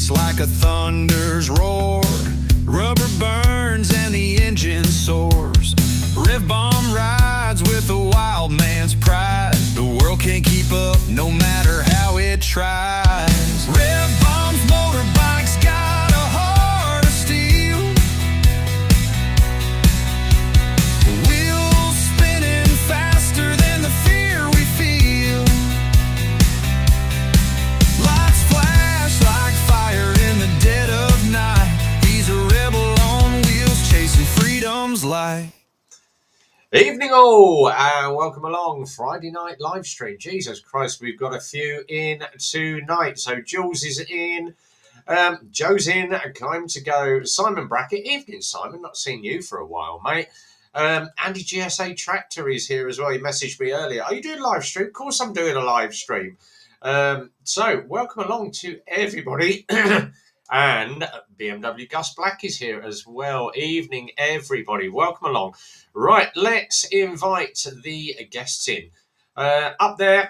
beats like a thunder's roar. Rubber burns and the engine soars. Rev bomb rides with a wild man's pride. The world can't keep up no matter how it tries. Rev bomb's motorbikes got a heart of steel. Wheels spinning faster than the fear we feel. Lights flash like fire in the dead of night. He's a rebel on wheels chasing freedom's light. Evening all, and welcome along. Friday night live stream. Jesus Christ, we've got a few in tonight. So Jules is in, Joe's in, time to go. Simon Brackett, evening Simon, not seen you for a while, mate. Andy GSA Tractor is here as well. He messaged me earlier. Are you doing a live stream? Of course I'm doing a live stream. So welcome along to everybody. And BMW Gus Black is here as well. Evening everybody, welcome along. Right, let's invite the guests in. Up there,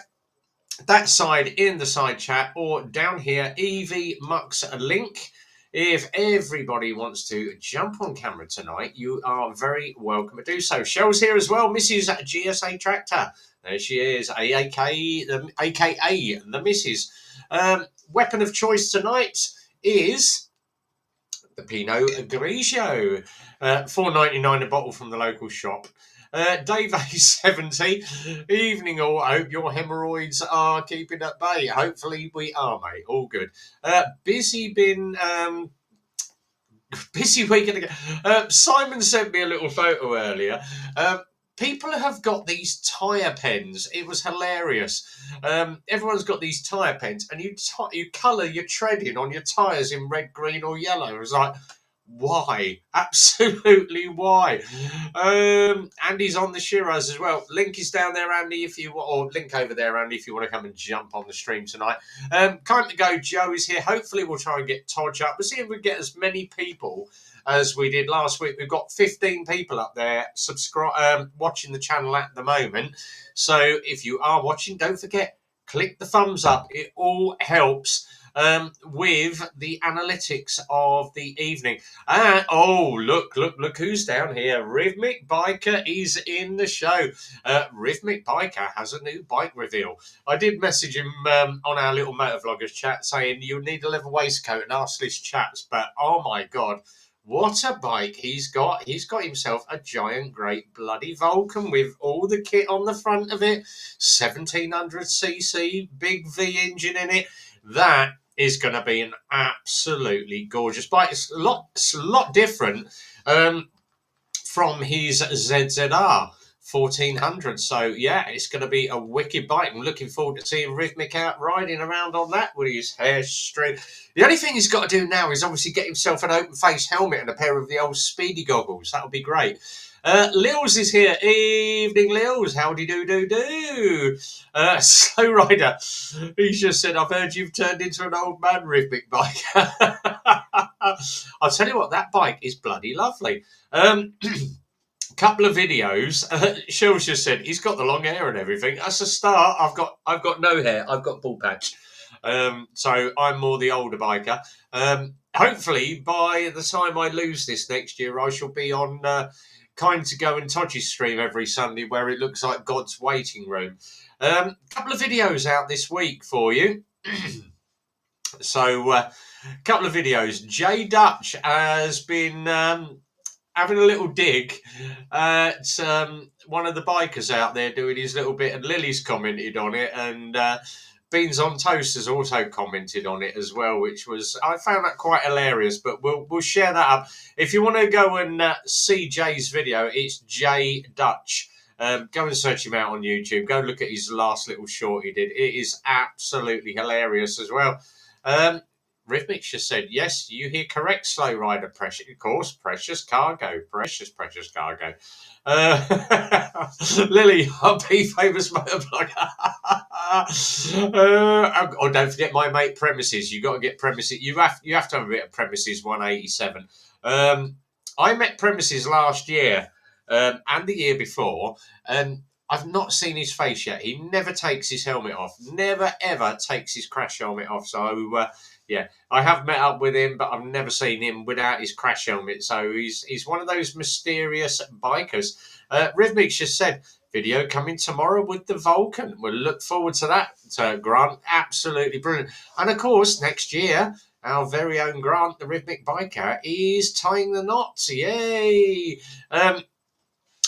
that side in the side chat, or down here, Evie Muck's link. If everybody wants to jump on camera tonight, you are very welcome to do so. Shell's here as well, Mrs. GSA Tractor. There she is, aka the Mrs. Weapon of choice tonight is the Pinot Grigio, $4.99 a bottle from the local shop. Dave A70, evening all. I hope your hemorrhoids are keeping at bay. Hopefully we are, mate. All good. Busy week. Simon sent me a little photo earlier. People have got these tyre pens. It was hilarious. Everyone's got these tyre pens, and you colour your treading on your tyres in red, green, or yellow. It was like, why? Absolutely why? Andy's on the Shiraz as well. Link is down there, Andy, if you want, or link over there, Andy, if you want to come and jump on the stream tonight. Time to go. Joe is here. Hopefully, we'll try and get Todge up. We'll see if we get as many people as we did last week. We've got 15 people up there watching the channel at the moment. So if you are watching, don't forget, click the thumbs up. It all helps with the analytics of the evening. Oh, look who's down here. Rhythmic Biker is in the show. Rhythmic Biker has a new bike reveal. I did message him on our little motovloggers chat saying you need a leather waistcoat and arseless chaps, but oh my God, what a bike he's got. He's got himself a giant, great bloody Vulcan with all the kit on the front of it. 1700cc, big V engine in it. That is going to be an absolutely gorgeous bike. It's a lot different from his ZZR 1400. So, yeah, it's going to be a wicked bike. I'm looking forward to seeing Rhythmic out riding around on that with his hair straight. The only thing he's got to do now is obviously get himself an open face helmet and a pair of the old speedy goggles. That would be great. Lils is here. Evening, Lils. Howdy do. Slow Rider. He's just said, I've heard you've turned into an old man, Rhythmic bike. I'll tell you what, that bike is bloody lovely. Couple of videos. Shell's just said he's got the long hair and everything. That's a start. I've got no hair. I've got bald patch. So I'm more the older biker. Hopefully by the time I lose this next year, I shall be on Kind to Go and Todge's stream every Sunday, where it looks like God's waiting room. Couple of videos out this week for you. So couple of videos. Jay Dutch has been having a little dig at one of the bikers out there doing his little bit, and Lily's commented on it, and Beans on Toast has also commented on it as well, which was, I found that quite hilarious, but we'll share that up. If you want to go and see Jay's video, it's Jay Dutch. Go and search him out on YouTube. Go look at his last little short he did. It is absolutely hilarious as well. Rhythmic just said, yes, you hear correct, Slow Rider. Precious, of course, precious cargo. Precious cargo. Lily, I'll be famous motovlogger. Oh, don't forget my mate Premises. You got to get Premises. You have to have a bit of Premises 187. I met Premises last year and the year before, and I've not seen his face yet. He never takes his helmet off. Never ever takes his crash helmet off. So yeah, I have met up with him, but I've never seen him without his crash helmet. So he's one of those mysterious bikers. Rhythmic just said video coming tomorrow with the Vulcan. We'll look forward to that, Grant. Absolutely brilliant. And of course, next year, our very own Grant, the Rhythmic biker, is tying the knots. Yay!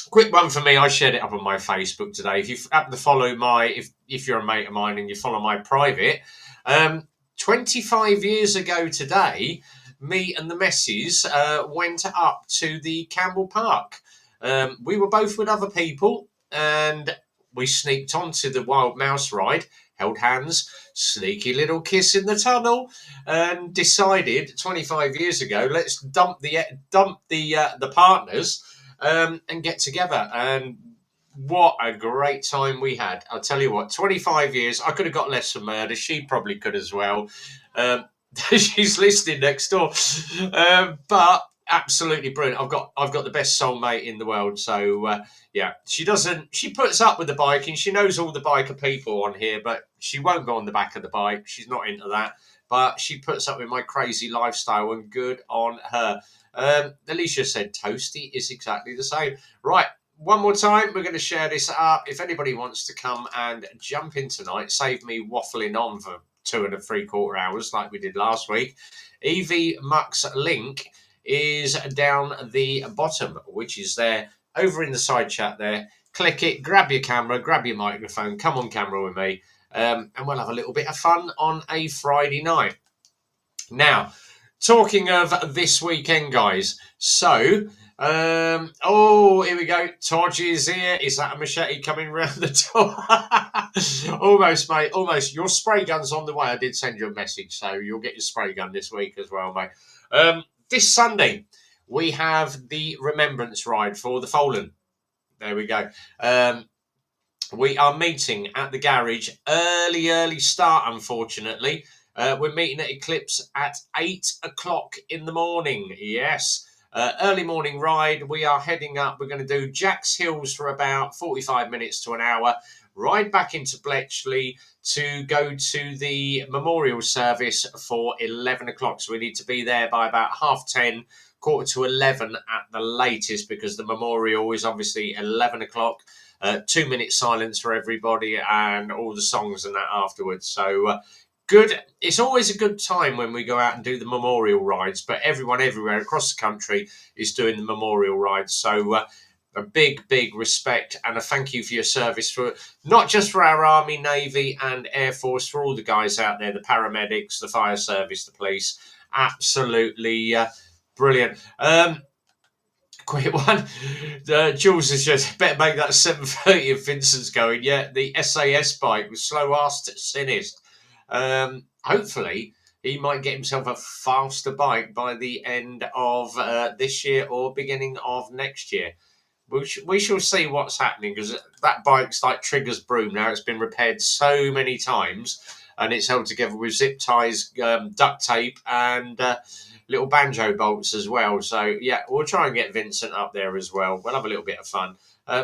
Quick one for me. I shared it up on my Facebook today. If you happen to follow if you're a mate of mine and you follow my private, 25 years ago today, me and the Messes went up to the Campbell Park. We were both with other people, and we sneaked onto the Wild Mouse ride, held hands, sneaky little kiss in the tunnel, and decided 25 years ago, let's dump the partners and get together. And what a great time we had. I'll tell you what, 25 years, I could have got less for murder. She probably could as well. She's listening next door. But absolutely brilliant. I've got the best soulmate in the world. So yeah, she puts up with the biking. She knows all the biker people on here, but she won't go on the back of the bike. She's not into that. But she puts up with my crazy lifestyle, and good on her. Alicia said Toasty is exactly the same. Right, one more time, we're going to share this up. If anybody wants to come and jump in tonight, save me waffling on for 2.75 hours like we did last week. Evie Muck's link is down the bottom, which is there over in the side chat there. Click it, grab your camera, grab your microphone, come on camera with me, and we'll have a little bit of fun on a Friday night. Now, talking of this weekend, guys, so, here we go. Todgy is here. Is that a machete coming round the door? Almost, mate, almost. Your spray gun's on the way. I did send you a message, so you'll get your spray gun this week as well, mate. This Sunday, we have the Remembrance ride for the Fallen. There we go. We are meeting at the garage. Early start, unfortunately. We're meeting at Eclipse at 8 o'clock in the morning. Yes. Early morning ride. We are heading up. We're going to do Jack's Hills for about 45 minutes to an hour. Ride back into Bletchley to go to the memorial service for 11 o'clock. So we need to be there by about 10:30, 11:15 at the latest, because the memorial is obviously 11 o'clock. 2-minute silence for everybody and all the songs and that afterwards. So good. It's always a good time when we go out and do the memorial rides, but everyone everywhere across the country is doing the memorial rides. So a big respect and a thank you for your service, for not just for our Army, Navy and Air Force, for all the guys out there, the paramedics, the fire service, the police. Absolutely brilliant. Quick one. Jules has just better make that 7:30 if Vincent's going. Yeah, the SAS bike was slow-assed sinnest. Hopefully, he might get himself a faster bike by the end of this year or beginning of next year. We shall see what's happening, because that bike's like Trigger's broom now. It's been repaired so many times, and it's held together with zip ties, duct tape, and little banjo bolts as well. So yeah, we'll try and get Vincent up there as well. We'll have a little bit of fun.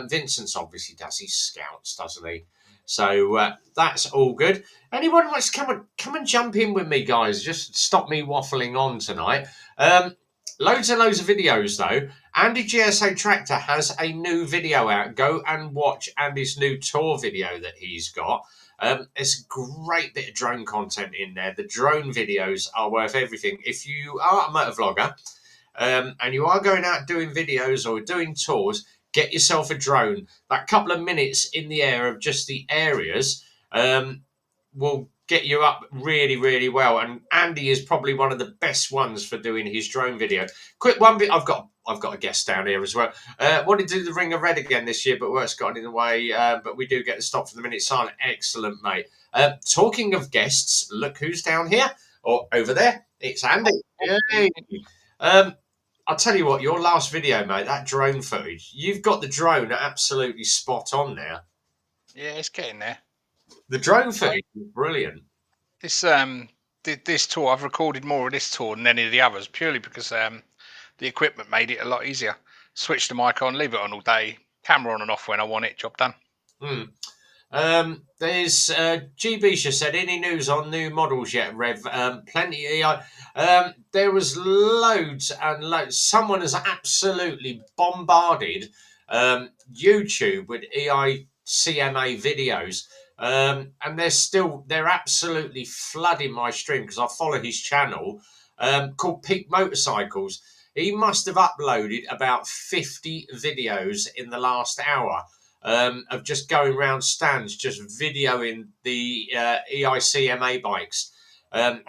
Vincent's obviously does his scouts, doesn't he? So that's all good. Anyone wants to come and jump in with me, guys? Just stop me waffling on tonight. Loads and loads of videos though. Andy GSA Tractor has a new video out. Go and watch Andy's new tour video that he's got. There's a great bit of drone content in there. The drone videos are worth everything. If you are a motovlogger and you are going out doing videos or doing tours, get yourself a drone. That couple of minutes in the air of just the areas will get you up really well. And Andy is probably one of the best ones for doing his drone video. Quick one bit. I've got a guest down here as well. Wanted to do the Ring of Red again this year, but work's got in the way. But we do get the stop for the minute silent. Excellent, mate. Talking of guests, look who's down here or over there. It's Andy. Yay. I'll tell you what, your last video, mate, that drone footage, you've got the drone absolutely spot on there. Yeah, it's getting there. The drone footage is brilliant. This tour, I've recorded more of this tour than any of the others, purely because the equipment made it a lot easier. Switch the mic on, leave it on all day, camera on and off when I want it, job done. Hmm. There's GB just said, any news on new models yet, Rev? Plenty. There was loads and loads. Someone has absolutely bombarded YouTube with EICMA videos. And they're absolutely flooding my stream because I follow his channel called Peak Motorcycles. He must have uploaded about 50 videos in the last hour of just going around stands, just videoing the EICMA bikes.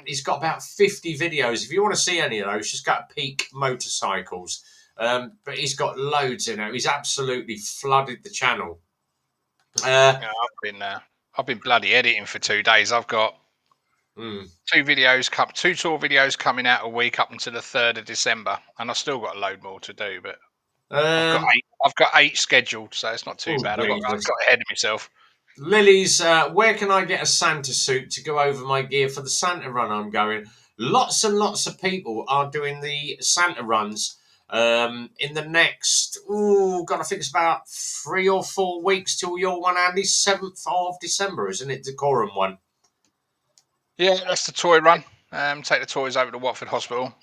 He's got about 50 videos. If you want to see any of those, just go to Peak Motorcycles. But he's got loads in it. He's absolutely flooded the channel. Yeah, I've been bloody editing for 2 days. I've got two tour videos coming out a week up until the 3rd of December, and I've still got a load more to do. But I've got 8 scheduled, so it's not too bad. I've got ahead of myself. Lily's, where can I get a Santa suit to go over my gear for the Santa run I'm going? Lots and lots of people are doing the Santa runs in the next, I think it's about 3 or 4 weeks till your one, Andy. 7th of December, isn't it? Decorum one. Yeah, that's the toy run. Take the toys over to Watford Hospital.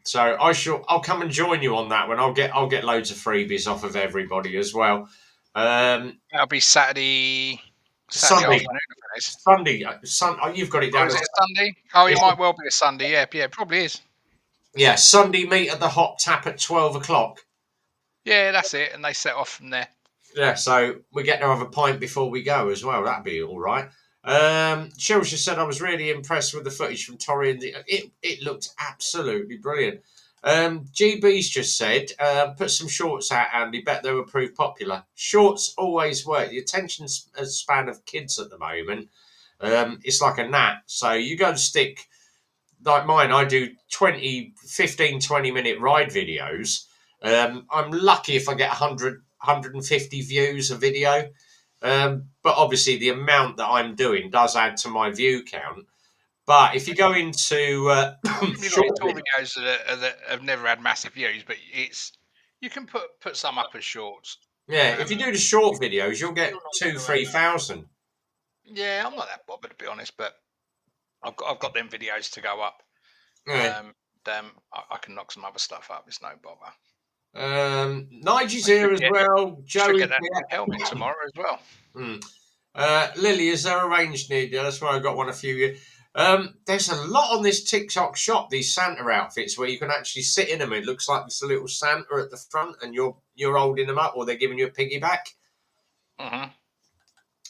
So I'll come and join you on that one. I'll get loads of freebies off of everybody as well. That'll be Saturday Sunday. afternoon. Sunday. You've got it down. Is it Sunday? Oh, it might well be a Sunday. Yeah, it probably is. Yeah, Sunday meet at the Hot Tap at 12 o'clock. Yeah, that's it. And they set off from there. Yeah, so we get to have a pint before we go as well. That'd be all right. Shiz just said I was really impressed with the footage from Torry, and it looked absolutely brilliant. GB's just said, put some shorts out, Andy. Bet they will prove popular. Shorts always work. The attention span of kids at the moment, it's like a gnat. So you go and stick, like mine, I do 15, 20-minute ride videos. I'm lucky if I get 100, 150 views a video. But obviously the amount that I'm doing does add to my view count. But if you go into short videos that have never had massive views, but you can put some up as shorts. Yeah, if you do the short videos, you'll get 2,000-3,000. Yeah, I'm not that bothered, to be honest, but I've got them videos to go up. Yeah. I can knock some other stuff up. It's no bother. Nigel's here as well. Joey, get that helmet tomorrow as well. Lily, is there a range near you? That's where I got one a few. There's a lot on this TikTok shop. These Santa outfits where you can actually sit in them. It looks like there's a little Santa at the front, and you're holding them up, or they're giving you a piggyback. I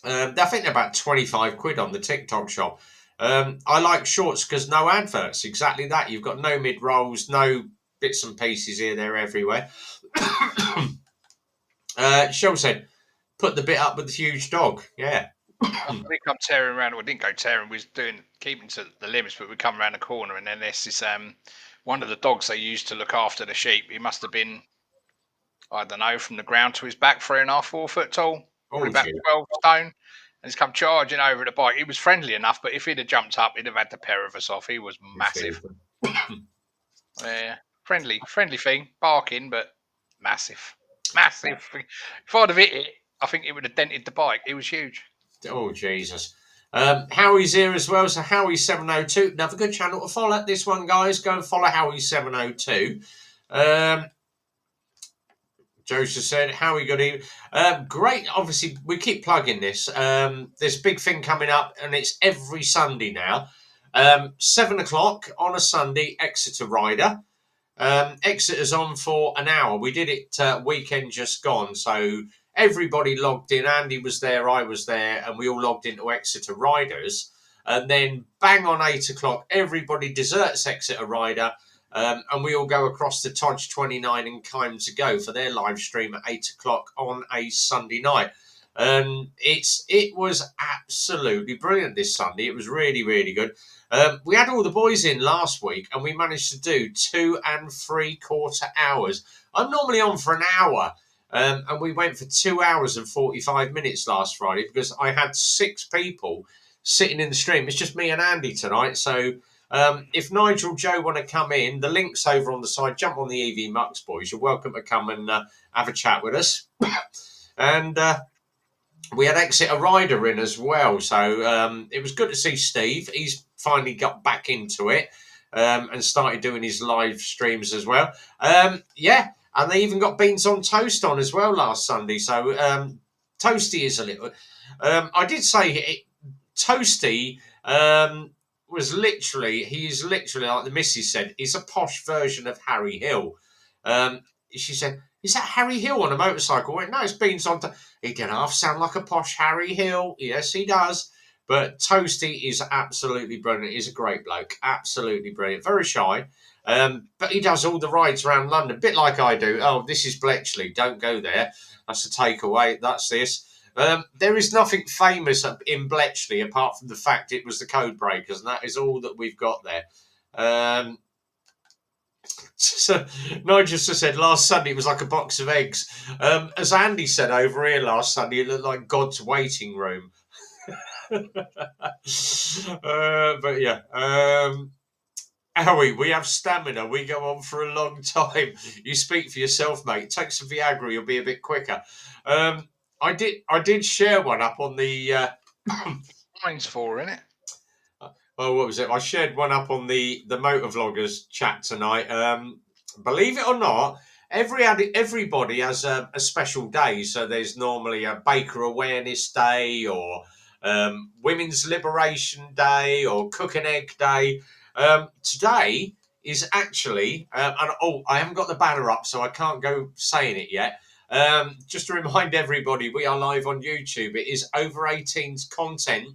think they're about 25 quid on the TikTok shop. I like shorts because no adverts. Exactly that. You've got no mid rolls, no bits and pieces here, there, everywhere. Shell said, put the bit up with the huge dog. Yeah. We come tearing around. We didn't go tearing. We was keeping to the limits, but we come around the corner, and then there's this one of the dogs they used to look after the sheep. He must have been, I don't know, from the ground to his back, 3.5, 4 foot tall, probably about 12 stone. And he's come charging over the bike. He was friendly enough, but if he'd have jumped up, he'd have had the pair of us off. He was massive. Yeah, friendly thing, barking, but massive. If I'd have hit it, I think it would have dented the bike. It was huge. Oh, Jesus. Howie's here as well. So Howie702, another good channel to follow. This one, guys, go and follow Howie702. Joseph said, Howie, good evening. Great. Obviously, we keep plugging this. There's a big thing coming up, and it's every Sunday now. 7 o'clock on a Sunday, Exeter Rider. Exeter's on for an hour. We did it weekend just gone, so everybody logged in. Andy was there, I was there, and we all logged into Exeter Riders. And then bang on 8 o'clock, everybody deserts Exeter Rider, and we all go across to Todge 29 and Kime to go for their live stream at 8 o'clock on a Sunday night. And it was absolutely brilliant this Sunday. It was really, really good. We had all the boys in last week, and we managed to do 2 3/4 hours. I'm normally on for an hour. And we went for 2 hours and 45 minutes last Friday because I had 6 people sitting in the stream. It's just me and Andy tonight. So if Nigel, Joe want to come in, the link's over on the side. Jump on the EV Mux, boys. You're welcome to come and have a chat with us. And we had Exeter Rider in as well. So it was good to see Steve. He's finally got back into it and started doing his live streams as well. Yeah, and they even got Beans on Toast on as well last Sunday. So Toasty is a little. I did say Toasty was literally, he is literally, like the missus said, he's a posh version of Harry Hill. She said, is that Harry Hill on a motorcycle? I went, no, it's Beans on Toast. He can half sound like a posh Harry Hill. Yes, he does. But Toasty is absolutely brilliant. He's a great bloke. Absolutely brilliant. Very shy. But he does all the rides around London, a bit like I do. Oh, this is Bletchley. Don't go there. That's a takeaway. That's this. There is nothing famous in Bletchley apart from the fact it was the Code Breakers, and that is all that we've got there. So Nigel just said last Sunday it was like a box of eggs. As Andy said over here last Sunday, it looked like God's waiting room. But yeah, Howie, we have stamina. We go on for a long time. You speak for yourself, mate. Take some Viagra, you'll be a bit quicker. I did share one up on the. Mine's 4, isn't it? Oh, what was it? I shared one up on the Motovloggers chat tonight. Believe it or not, everybody has a special day. So there's normally a Baker Awareness Day or Women's Liberation Day or Cook and Egg Day. Today is actually, and I haven't got the banner up, so I can't go saying it yet. Just to remind everybody, we are live on YouTube. It is over 18s content.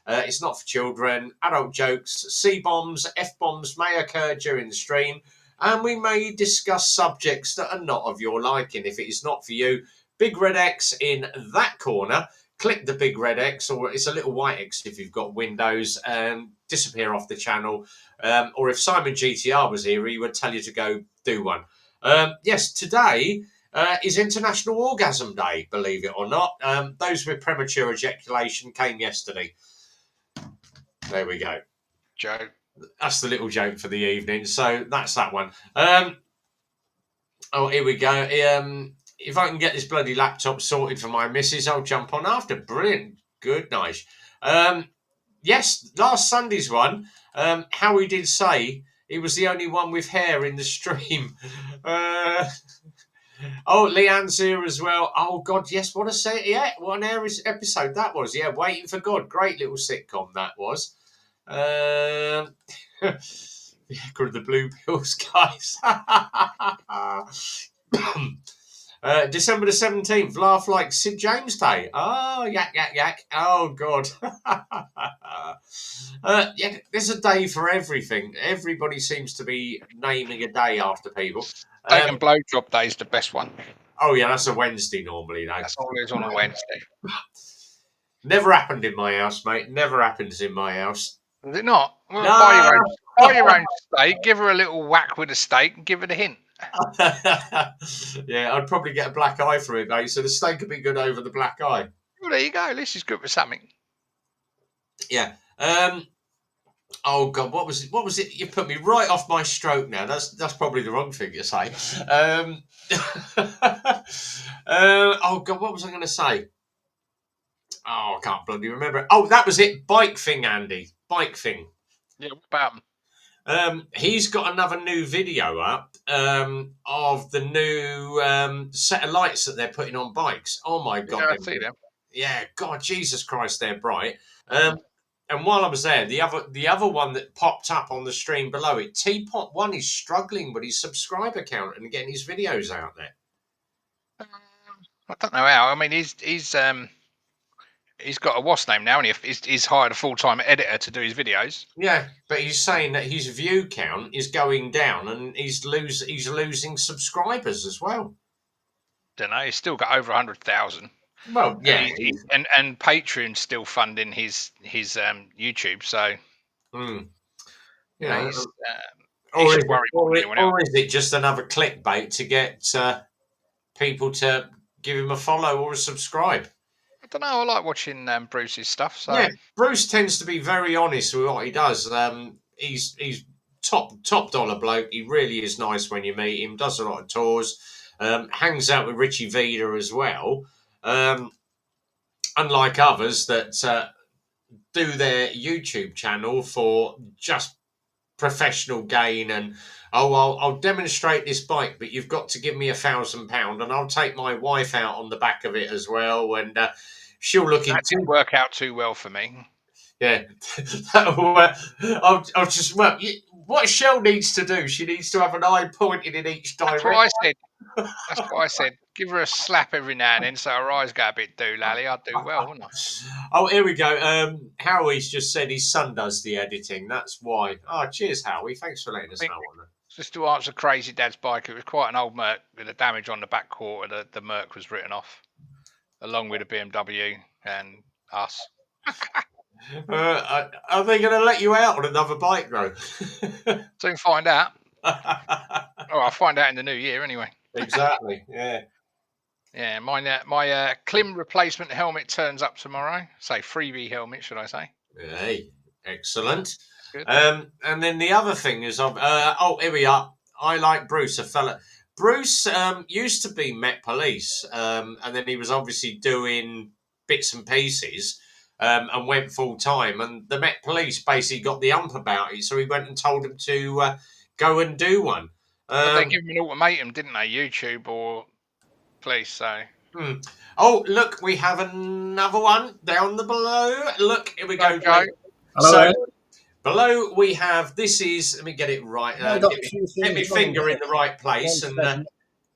It's not for children. Adult jokes, C-bombs, F-bombs may occur during the stream, and we may discuss subjects that are not of your liking. If it is not for you, big red X in that corner. Click the big red X, or it's a little white X if you've got Windows, and disappear off the channel. Or if Simon GTR was here, he would tell you to go do one. Yes, today is International Orgasm Day, believe it or not. Those with premature ejaculation came yesterday. There we go. Joke. That's the little joke for the evening. So that's that one. Oh, here we go. If I can get this bloody laptop sorted for my missus, I'll jump on after. Brilliant. Good, nice. Yes, last Sunday's one, Howie did say he was the only one with hair in the stream. Oh, Leanne's here as well. Oh, God, yes, what a set. Yeah, what an episode that was. Yeah, Waiting for God. Great little sitcom that was. Yeah, the Blue Pills, guys. December the 17th, Laugh Like Sid James Day. Oh, yak, yak, yak. Oh, God. Yeah, there's a day for everything. Everybody seems to be naming a day after people. Steak and blowjob day is the best one. Oh, yeah, that's a Wednesday normally. That's always on a Wednesday. Never happened in my house, mate. Never happens in my house. Is it not? Well, No. buy your own steak, give her a little whack with a steak and give it a hint. Yeah, I'd probably get a black eye for it, mate. So the steak would be good over the black eye. Well, there you go. This is good for something. Yeah. Oh God, what was it? What was it? You put me right off my stroke now. That's probably the wrong thing to say. Oh God, what was I going to say? Oh, I can't bloody remember. Oh, that was it. Bike thing, Andy. Bike thing. Yeah, what about him? He's got another new video up of the new set of lights that they're putting on bikes. Oh my God! Yeah, I see them. Yeah, God, Jesus Christ, they're bright. And while I was there, the other one that popped up on the stream below it, Teapot One is struggling with his subscriber count and getting his videos out there. I don't know how. I mean, he's got a what's name now, and he's hired a full-time editor to do his videos. Yeah, but he's saying that his view count is going down, and he's losing subscribers as well. Don't know. He's still got over 100,000. Well, yeah, and Patreon's still funding his YouTube. So, yeah, or is it just another clickbait to get people to give him a follow or a subscribe? I don't know. I like watching Bruce's stuff. So yeah, Bruce tends to be very honest with what he does. He's top dollar bloke. He really is nice when you meet him. Does a lot of tours. Hangs out with Richie Vida as well. unlike others that do their YouTube channel for just professional gain and I'll demonstrate this bike, but you've got to give me £1,000 and I'll take my wife out on the back of it as well, and she'll look That into didn't work out too well for me. yeah. I'll just what Shell needs to do, she needs to have an eye pointed in each That's direction. what I said. That's what I said. Give her a slap every now and then so her eyes go a bit doolally. I'd do well, wouldn't I? Oh, here we go. Howie's just said his son does the editing. That's why. Oh, cheers, Howie. Thanks for letting us know on that. Just to answer Crazy Dad's bike, it was quite an old Merc with a damage on the back quarter. The Merc was written off, along with a BMW and us. Are they going to let you out on another bike, though? Soon find out. Oh, I'll find out in the new year anyway. Exactly. Yeah. Yeah, my Klim replacement helmet turns up tomorrow. Say freebie helmet, should I say? Hey, excellent. Good. And then the other thing is, here we are. I like Bruce, a fella. Bruce used to be Met Police, and then he was obviously doing bits and pieces, and went full time. And the Met Police basically got the ump about it, so he went and told him to go and do one. But they gave him an ultimatum, didn't they? YouTube or police. So. Oh, look, we have another one down the below. Look, here we go. Hello, so below we have, this is, let me get it right. Get my finger in the right place and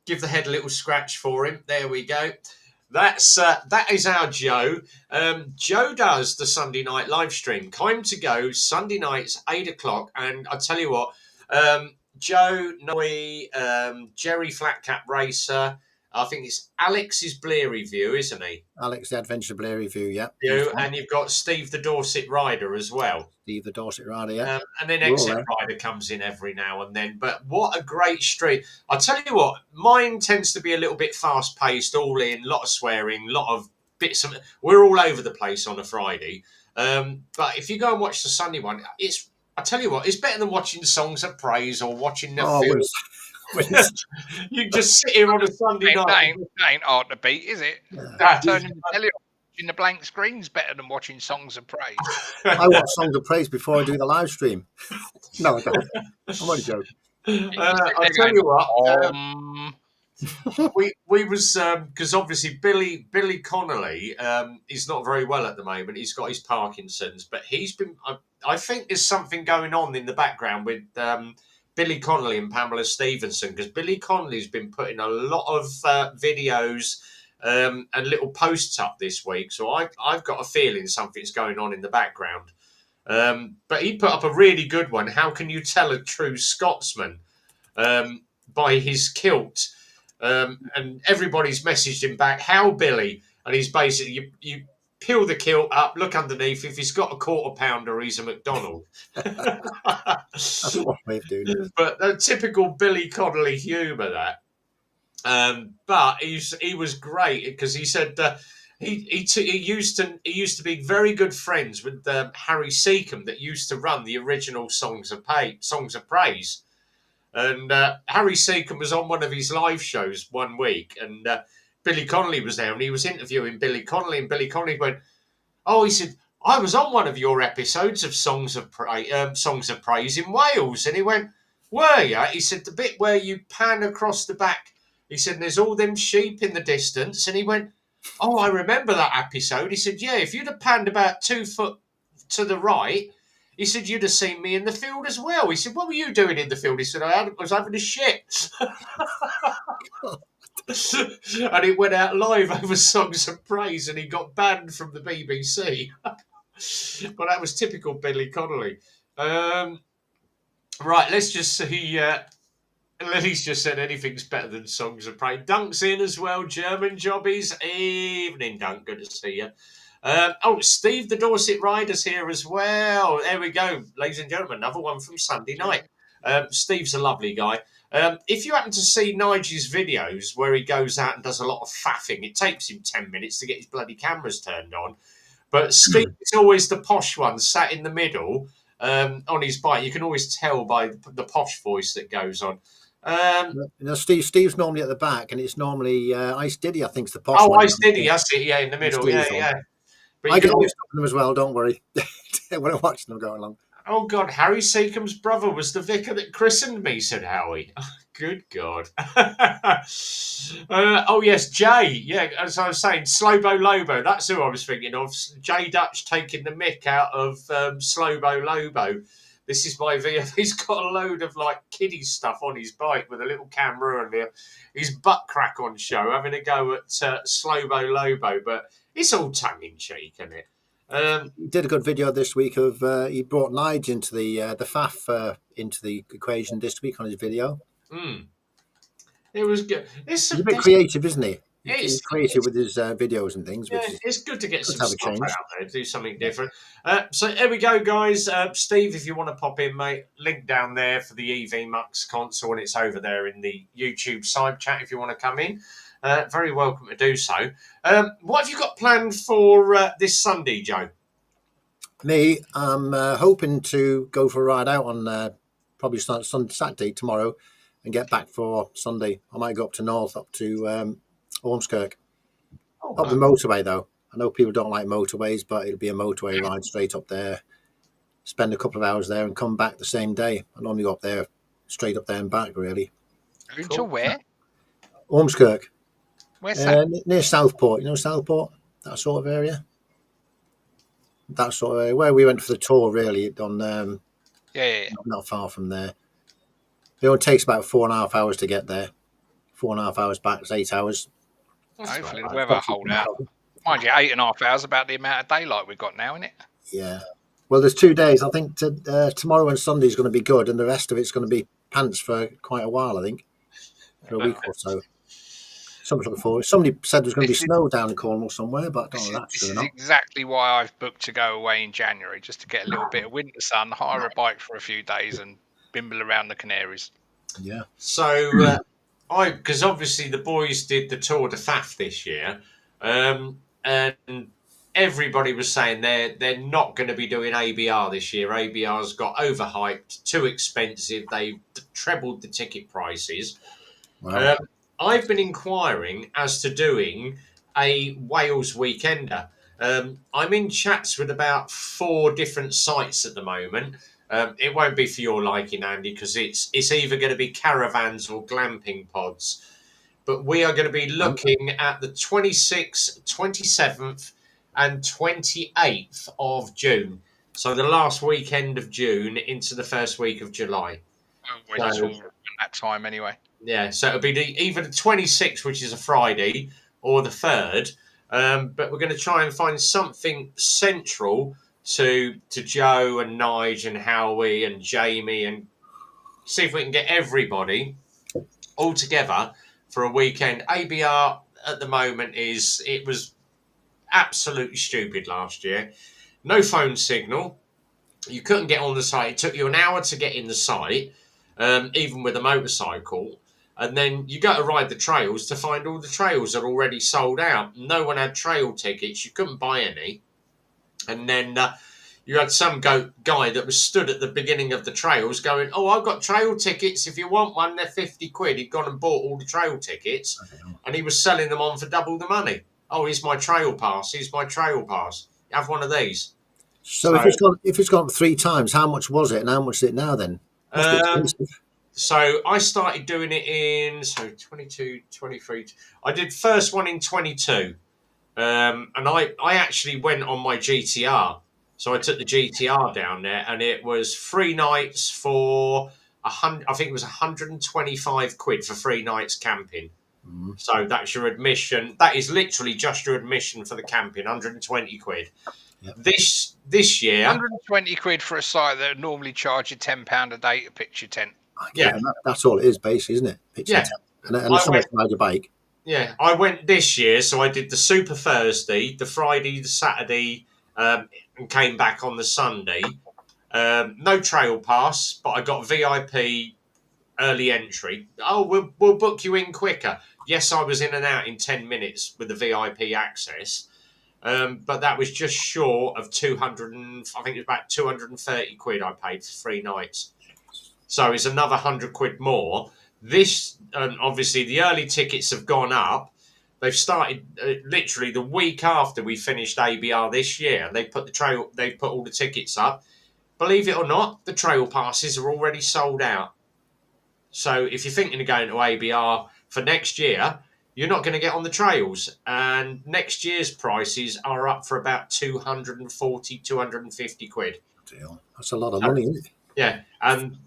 give the head a little scratch for him. There we go. That is our Joe. Joe does the Sunday night live stream. Time to go Sunday nights 8 o'clock. And I tell you what, Joe, Noe, Jerry Flatcap Racer. I think it's Alex's Blair review, isn't he? Alex the Adventure Blair review, yeah. And you've got Steve the Dorset Rider as well. Steve the Dorset Rider, yeah. And then Exit Rider comes in every now and then. But what a great stream. I'll tell you what, mine tends to be a little bit fast-paced, all in, a lot of swearing, a lot of bits. We're all over the place on a Friday. But if you go and watch the Sunday one, I tell you what, it's better than watching Songs of Praise or watching the film. You just sit here on a Sunday night. That ain't hard to beat, is it? Turning the telly off, watching the blank screen's better than watching Songs of Praise. I watch Songs of Praise before I do the live stream. No, I don't. I'm only joking. I'll tell you what. We was because obviously Billy Connolly is not very well at the moment. He's got his Parkinson's, but he's been. I think there's something going on in the background with. Billy Connolly and Pamela Stevenson, because Billy Connolly's been putting a lot of videos and little posts up this week. So I've got a feeling something's going on in the background. But he put up a really good one. How can you tell a true Scotsman by his kilt? And everybody's messaged him back, how Billy? And he's basically, you peel the kilt up, look underneath. If he's got a quarter pounder, he's a McDonald. That's one way of doing it. But the typical Billy Connolly humour, that. But he was great because he said he used to be very good friends with Harry Seacombe that used to run the original Songs of Praise. And Harry Seacombe was on one of his live shows one week, and Billy Connolly was there, and he was interviewing Billy Connolly, and Billy Connolly went, "Oh," he said, "I was on one of your episodes of Songs of Praise in Wales," and he went, "Were you?" He said, "The bit where you pan across the back," he said, "there's all them sheep in the distance," and he went, "Oh, I remember that episode." He said, "Yeah, if you'd have panned about 2 foot to the right," he said, "you'd have seen me in the field as well." He said, "What were you doing in the field?" He said, I was having a shit." And it went out live over Songs of Praise, and he got banned from the BBC. But that was typical Billy Connolly. Right, let's just see. Lily's just said anything's better than Songs of Praise. Dunk's in as well. German jobbies. Evening, Dunk. Good to see you. Steve the Dorset Rider's here as well. There we go, ladies and gentlemen. Another one from Sunday night. Steve's a lovely guy. If you happen to see Nigel's videos where he goes out and does a lot of faffing, it takes him 10 minutes to get his bloody cameras turned on. But Steve is always the posh one, sat in the middle on his bike. You can always tell by the posh voice that goes on. You know, Steve's normally at the back, and it's normally Ice Diddy, I think, is the posh Oh, one. Ice Diddy, I see. Yeah, in the middle. Yeah, Steve's on. yeah. But I you get can mixed up with them as well, don't worry. When I watch them go along. Oh God, Harry Seacombe's brother was the vicar that christened me, said Howie. Good God. Oh yes, Jay. Yeah, as I was saying, Slobo Lobo. That's who I was thinking of. Jay Dutch taking the mick out of Slobo Lobo. This is my VF. He's got a load of like kiddie stuff on his bike with a little camera and his butt crack on show, having a go at Slobo Lobo. But it's all tongue in cheek, isn't it? He did a good video this week of he brought Nige into the FAF into the equation this week on his video. It was good. He's a bit creative, isn't he? He's creative it's with his videos and things. Yeah, Which it's good to get good some to have a stuff change. out there, do something different. So here we go, guys. Steve, if you want to pop in, mate, link down there for the EV Mux console, and it's over there in the YouTube side chat if you want to come in. Very welcome to do so. What have you got planned for this Sunday, Joe? Me, I'm hoping to go for a ride out on probably Saturday tomorrow and get back for Sunday. I might go up to North, up to Ormskirk. Up the motorway, though. I know people don't like motorways, but it'll be a motorway ride straight up there. Spend a couple of hours there and come back the same day. I normally go up there, straight up there and back, really. To where? Ormskirk. Where's that? Near Southport. You know Southport? That sort of area? That sort of area. Where we went for the tour, really, on Yeah. not far from there. It only takes about 4.5 hours to get there. 4.5 hours back, it's 8 hours. Hopefully the weather hold out. Mind you, 8.5 hours about the amount of daylight we've got now, isn't it? Yeah. Well, there's 2 days. I think tomorrow and Sunday is going to be good, and the rest of it's going to be pants for quite a while, I think. For a week or so. Something to look forward. Somebody said there's going to be snow down in Cornwall somewhere, but I don't know that's true or This is not. exactly why I've booked to go away in January, just to get a little bit of winter sun, hire a bike for a few days and bimble around the Canaries. Yeah. So, because obviously the boys did the Tour de Faf this year, and everybody was saying they're not going to be doing ABR this year. ABR's got overhyped, too expensive. They've trebled the ticket prices. Wow. I've been inquiring as to doing a Wales weekender. I'm in chats with about 4 different sites at the moment. It won't be for your liking, Andy, because it's either going to be caravans or glamping pods. But we are going to be looking at the 26th, 27th, and 28th of June. So the last weekend of June into the first week of July. We're just all at that time anyway. Yeah, so it'll be either the 26th, which is a Friday, or the 3rd. But we're going to try and find something central to Joe and Nige and Howie and Jamie, and see if we can get everybody all together for a weekend. ABR at the moment it was absolutely stupid last year. No phone signal. You couldn't get on the site. It took you an hour to get in the site, even with a motorcycle. And then you go to ride the trails to find all the trails are already sold out. No one had trail tickets. You couldn't buy any. And then you had some guy that was stood at the beginning of the trails going, "Oh, I've got trail tickets. If you want one, they're 50 quid. He'd gone and bought all the trail tickets. And he was selling them on for double the money. "Oh, here's my trail pass. Here's my trail pass. Have one of these." So if it's gone 3 times, how much was it and how much is it now then? Must be expensive. So I started doing it in 22, 23. I did first one in 22. And I actually went on my GTR. So I took the GTR down there, and it was 3 nights for I think it was 125 quid for 3 nights camping. So that's your admission. That is literally just your admission for the camping, 120 quid. Yep. This year, 120 quid for a site that would normally charge you £10 a day to pitch your tent. Yeah, that's all it is, basically, isn't it? Yeah. And someone ride your bike. Yeah, I went this year, so I did the Super Thursday, the Friday, the Saturday, and came back on the Sunday. No trail pass, but I got VIP early entry. Oh, we'll book you in quicker. Yes, I was in and out in 10 minutes with the VIP access, but that was just short of 200. I think it was about 230 quid I paid for 3 nights. So it's another 100 quid more. This, obviously, the early tickets have gone up. They've started literally the week after we finished ABR this year. They put they've put all the tickets up. Believe it or not, the trail passes are already sold out. So if you're thinking of going to ABR for next year, you're not going to get on the trails. And next year's prices are up for about 240, 250 quid. Deal. That's a lot of So, money, isn't it? yeah. And,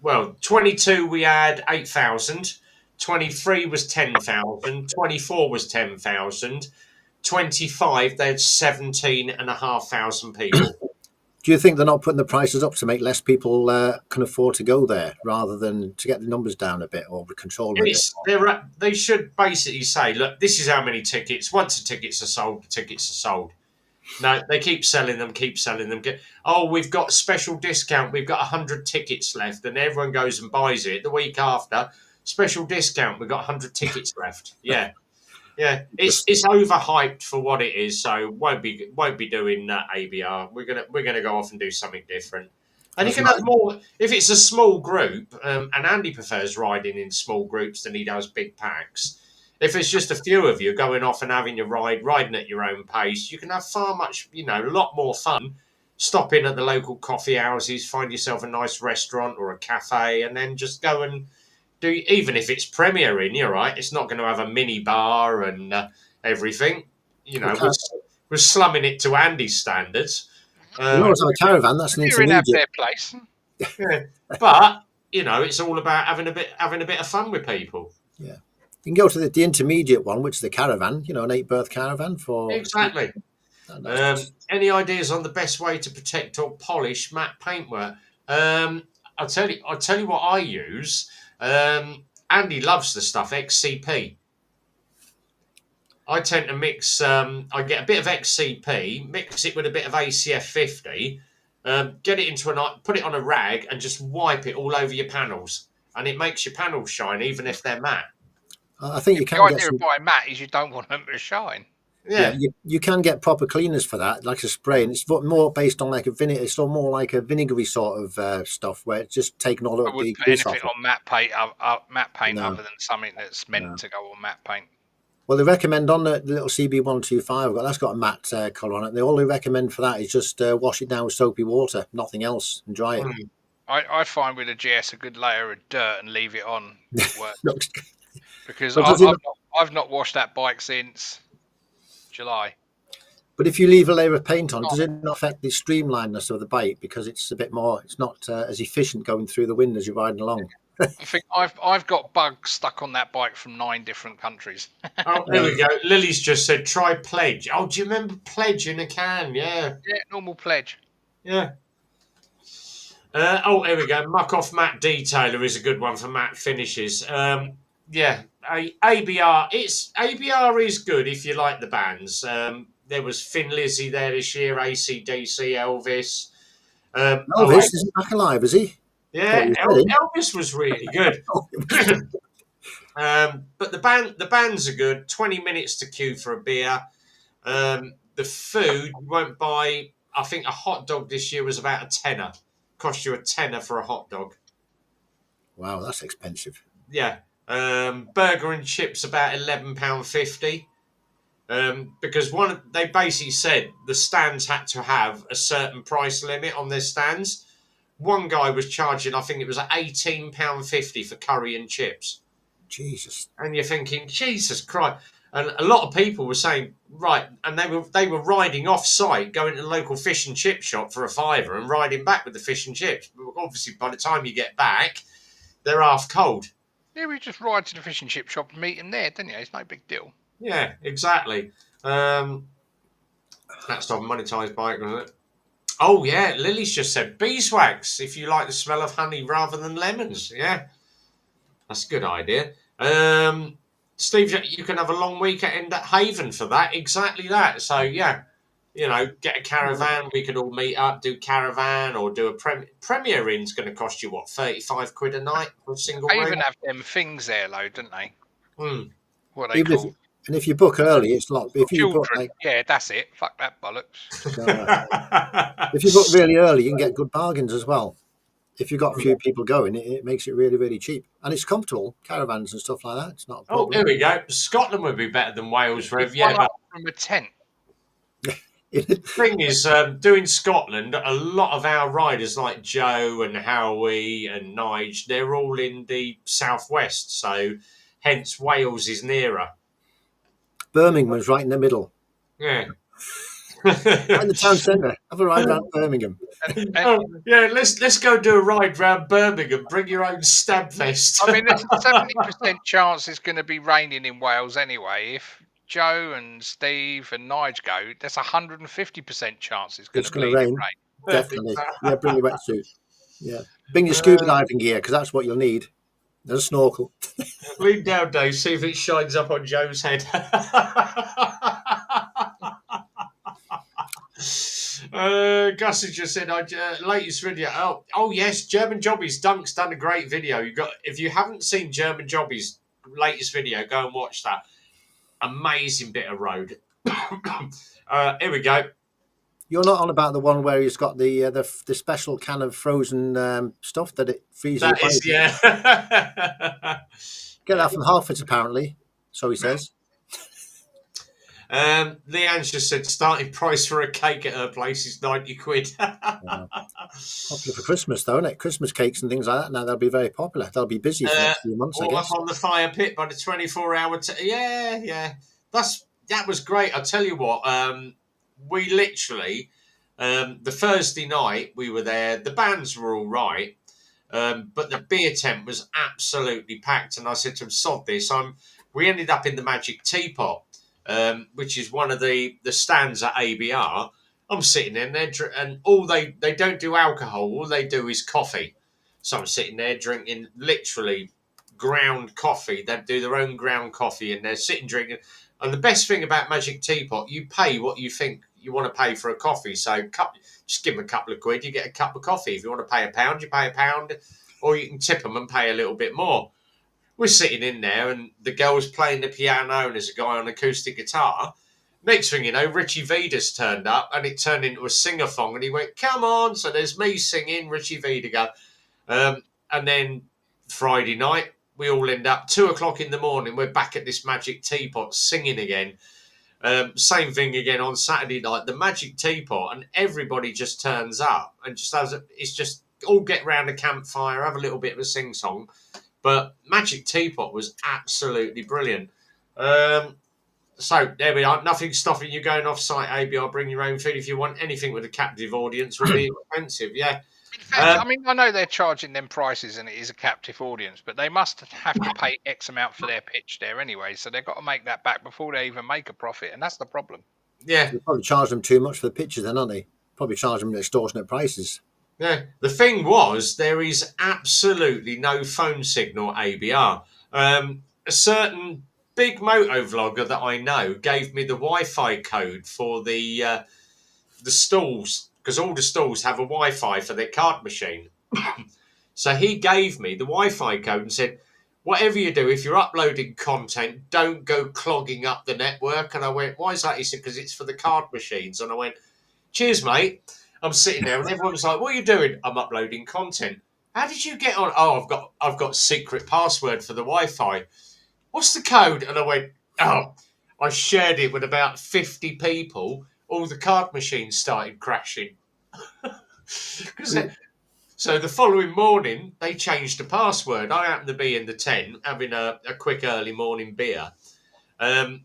well, 22 we had 8,000. 23 was 10,000. 24 was 10,000. 25, they had 17,500 people. Do you think they're not putting the prices up to make less people can afford to go there, rather than to get the numbers down a bit or control them a bit? They should basically say, look, this is how many tickets. Once the tickets are sold, the tickets are sold. No, they keep selling them, Oh, we've got a special discount. We've got 100 tickets left, and everyone goes and buys it. The week after, special discount. We've got 100 tickets left. Yeah. Yeah, it's overhyped for what it is, so won't be doing ABR. We're gonna go off and do something different. And you can have more if it's a small group. And Andy prefers riding in small groups than he does big packs. If it's just a few of you going off and having your riding at your own pace, you can have a lot more fun. Stop in at the local coffee houses, find yourself a nice restaurant or a cafe, and then just go and do. Even if it's premiering, you're right. It's not going to have a mini bar and everything. We're slumming it to Andy's standards. You always have a caravan. That's an You're in intermediate. their place. Yeah. But it's all about having a bit of fun with people. Yeah, you can go to the intermediate one, which is the caravan. An 8-berth caravan for Exactly. Any ideas on the best way to protect or polish matte paintwork? I'll tell you what I use. Andy loves the stuff XCP. I tend to mix. I get a bit of XCP, mix it with a bit of ACF 50, get it put it on a rag, and just wipe it all over your panels, and it makes your panels shine, even if they're matte. I think you can The get idea some. of buying matte is you don't want them to shine. Yeah, you can get proper cleaners for that, like a spray, and it's more based on like a vinegar. It's more like a vinegary sort of stuff, where it's just taking all I of the wouldn't put grease off anything it. on matte paint No. other than something that's meant to go on matte paint. Well, they recommend on the little CB125, that's got a matte colour on it. All they recommend for that is just wash it down with soapy water, nothing else, and dry it. I find with a GS a good layer of dirt and leave it on works. Looks- Because But does it I've not washed that bike since July. But if you leave a layer of paint on, does it not affect the streamlinedness of the bike, because it's a bit more? It's not as efficient going through the wind as you're riding along. I think I've got bugs stuck on that bike from 9 different countries. Oh, there we go. Lily's just said try Pledge. Oh, do you remember Pledge in a can? Yeah. Yeah, normal pledge. Yeah. Here we go. Muck off matte detailer is a good one for matte finishes. Yeah, ABR. ABR is good if you like the bands. There was Thin Lizzy there this year. AC/DC, Elvis. Elvis is back alive, is he? Yeah, Elvis was really good. But the bands are good. 20 minutes to queue for a beer. The food, you won't buy. I think a hot dog this year was about a tenner. Cost you a tenner for a hot dog. Wow, that's expensive. Yeah. Burger and chips about £11.50. Because they basically said the stands had to have a certain price limit on their stands. One guy was charging, I think it was £18.50 for curry and chips. Jesus. And you're thinking, Jesus Christ. And a lot of people were saying, right, and they were riding off site, going to the local fish and chip shop for a £5 and riding back with the fish and chips. But obviously, by the time you get back, they're half cold. Yeah, we just ride to the fish and chip shop and meet him there, didn't you? It's no big deal. Yeah, exactly. That's on monetized bike, wasn't it? Oh, yeah, Lily's just said beeswax if you like the smell of honey rather than lemons. Yeah, that's a good idea. Steve, you can have a long weekend at Haven for that. Exactly that. So, yeah, get a caravan. We could all meet up, do caravan or do a Premier Inn's going to cost you, what, 35 quid a night for a single They room? even have them things there, though, don't they? What they Even call and if you book early, it's not. If you book children. Yeah, that's it. Fuck that bollocks. if you book really early, you can get good bargains as well. if you've got a few people going, it makes it really, really cheap. And it's comfortable, caravans and stuff like that. It's not a Oh, problem. here we go. Scotland would be better than Wales, Rev. Yeah, One but up from a tent. the thing is, doing Scotland, a lot of our riders like Joe and Howie and Nige, they're all in the southwest, so hence Wales is nearer. Birmingham's right in the middle, Yeah. right in the town centre. Have a ride around Birmingham. And, Oh, yeah, let's go do a ride round Birmingham. Bring your own stab vest. I mean, there's a 70% chance it's going to be raining in Wales anyway. If Joe and Steve and Nige go, there's 150% chance it's going It's to going to bleed rain. rain. Definitely. Yeah, bring your wetsuit. Yeah. Bring your scuba diving gear, because that's what you'll need. There's a snorkel. Lean down, Dave. See if it shines up on Joe's head. Gus has just said, latest video. Oh yes, German Jobbies. Dunk's done a great video. If you haven't seen German Jobbies' latest video, go and watch that. Amazing bit of road. Here we go. You're not on about the one where he's got the special can of frozen stuff that it freezes. That is, yeah. Get that from Harford's apparently, so he says. Leanne's just said starting price for a cake at her place is 90 quid. Popular for Christmas, though, isn't it? Christmas cakes and things like that. Now they'll be very popular. They'll be busy for the next few months, I All guess. up on the fire pit by the 24-hour. Yeah. That was great. I tell you what. We literally the Thursday night we were there. The bands were all right, but the beer tent was absolutely packed. And I said to him, "Sod this." We ended up in the Magic Teapot. Which is one of the stands at ABR. I'm sitting in there, and all they don't do alcohol. All they do is coffee. So I'm sitting there drinking literally ground coffee. They do their own ground coffee, and they're sitting drinking. And the best thing about Magic Teapot, you pay what you think you want to pay for a coffee. So just give them a couple of quid, you get a cup of coffee. If you want to pay £1, you pay £1, or you can tip them and pay a little bit more. We're sitting in there, and the girl's playing the piano, and there's a guy on acoustic guitar. Next thing you know, Richie Vida's turned up, and it turned into a sing-a-thong, and he went, "Come on!" So there's me singing, Richie Vida go. And then Friday night, we all end up 2:00 in the morning. We're back at this Magic Teapot singing again. Same thing again on Saturday night, the Magic Teapot, and everybody just turns up and just it's just all get round a campfire, have a little bit of a sing-song. But Magic Teapot was absolutely brilliant. So there we are. Nothing stopping you going off site, ABR. Bring your own food if you want. Anything with a captive audience will be expensive. Yeah. In fact, I mean, I know they're charging them prices and it is a captive audience, but they must have to pay X amount for their pitch there anyway. So they've got to make that back before they even make a profit. And that's the problem. Yeah. They probably charge them too much for the pictures then, aren't they? Probably charge them extortionate prices. Yeah. The thing was, there is absolutely no phone signal at ABR. A certain big moto vlogger that I know gave me the Wi-Fi code for the stalls, because all the stalls have a Wi-Fi for their card machine. So he gave me the Wi-Fi code and said, whatever you do, if you're uploading content, don't go clogging up the network. And I went, why is that? He said, because it's for the card machines. And I went, cheers, mate. I'm sitting there and everyone's like, what are you doing? I'm uploading content. How did you get on? Oh, I've got secret password for the Wi-Fi. What's the code? And I went, oh, I shared it with about 50 people. All the card machines started crashing. So the following morning, they changed the password. I happened to be in the tent having a quick early morning beer. And